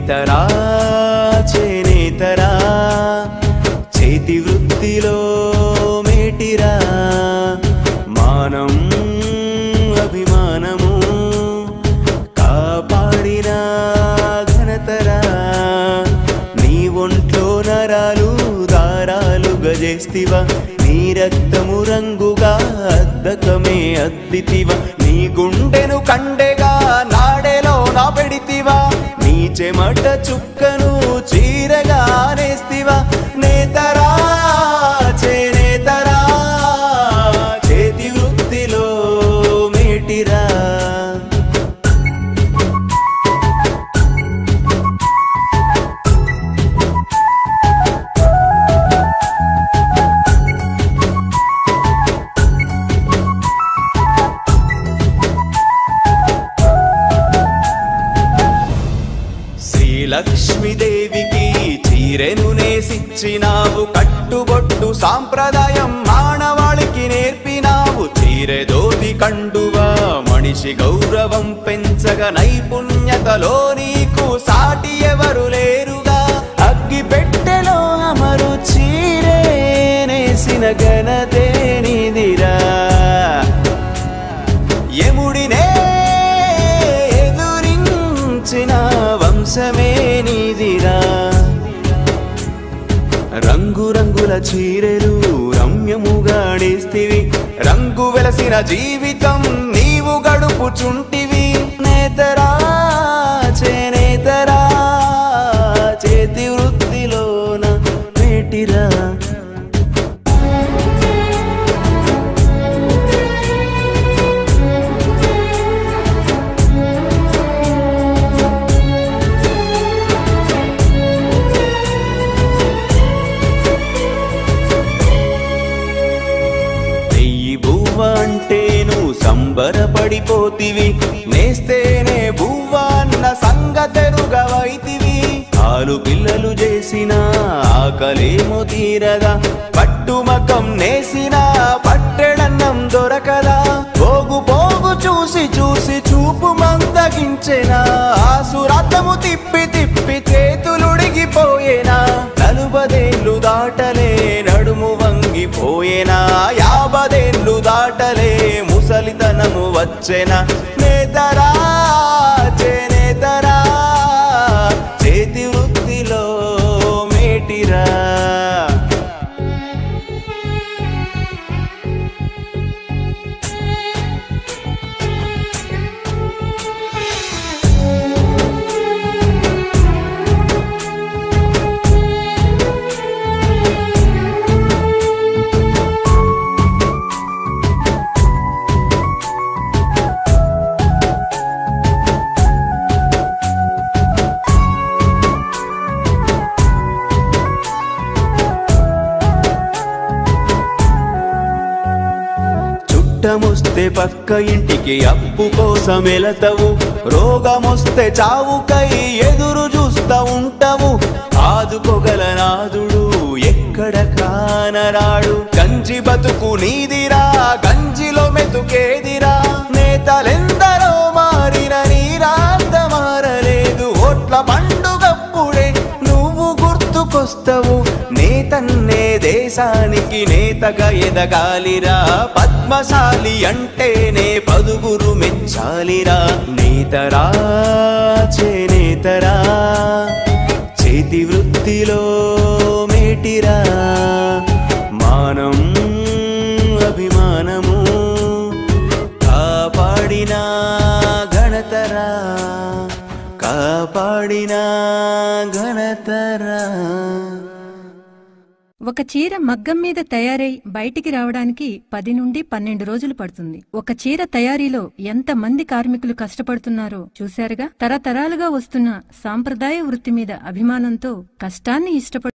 నేతరా చేనేతరా చేతి వృత్తిలో మేటిరా మానం అభిమానము కాపాడిన ఘనతరా నీ ఒంట్లో నరాలు దారాలుగా చేస్తివా నీ రక్తము రంగుగా అద్దకమే అద్దితివా నీ గుండెను కండెగా నాడెలో నా పెడితివా నీ చెమట చుక్కను చీరగా నేస్తివా నేతరా చేనేతరా చేతి వృత్తిలో మేటిరా లక్ష్మీదేవికి చీరెను నేసిచ్చినావు కట్టుబొట్టు సాంప్రదాయం మానవాళికి నేర్పినావు చీరె దోది కండువా మనిషి గౌరవం పెంచగా నైపుణ్యతలో నీకు సాటి ఎవరు లేరుగా అగ్గి పెట్టెలో అమరు చీరే నేసిన ఘనతే నీదిరా యముడినే ఎదురించిన వంశమే నీదిరా రంగురంగుల చీరెలు రమ్యముగా నేస్తివి రంగు వెలసిన జీవితం నీవు గడుపుచుంటివి నేతరా చేనేతరా చేతి వృత్తిలోన మేటిరా అంటేను సంబరపడిపోతివి నేస్తేనే బువ్వా అన్న సంగతెరుగవైతివి ఆలు పిల్లలు చేసిన ఆకలేమో తీరదా పట్టుమకం నేసిన పట్టెడన్నం దొరకదా పోగు పోగు చూసి చూసి చూపు మందగించెనా ఆసురథము తిప్పి తిప్పి చేతులుడిగిపోయేనా 40 ఏళ్ళు దాటలే నడుము వంగిపోయేనా 50 ఏళ్ళు దాటలే ముసలితనము వచ్చేనా నేతరా చేనేతరా చేతి వృత్తిలో మేటిరా చుట్టమొస్తే పక్క ఇంటికి అప్పు కోసం వెళతావు రోగమొస్తే చావుకై ఎదురు చూస్తా ఉంటావు ఆదుకోగల నాదుడు ఎక్కడ కానరాడు గంజి బతుకు నీదిరా గంజిలో మెతుకేదిరా నేతలెందరో మారిన నీరాంత మారలేదు ఓట్ల పండుగప్పుడే నువ్వు గుర్తుకొస్తావు నేతన్నే దేశానికి నేతగా ఎదగాలిరా పద్మశాలి అంటేనే పదుగురు మెచ్చాలిరా నేతరా చేనేతరా చేతి వృత్తిలో మేటిరా మానం అభిమానము కాపాడిన ఘనతరా కాపాడిన ఘనతరా ఒక చీర మగ్గం మీద తయారై బయటికి రావడానికి 10 నుండి 12 రోజులు పడుతుంది. ఒక చీర తయారీలో ఎంత మంది కార్మికులు కష్టపడుతున్నారో చూశారుగా. తరతరాలుగా వస్తున్న సాంప్రదాయ వృత్తి మీద అభిమానంతో కష్టాన్ని ఇష్టపడు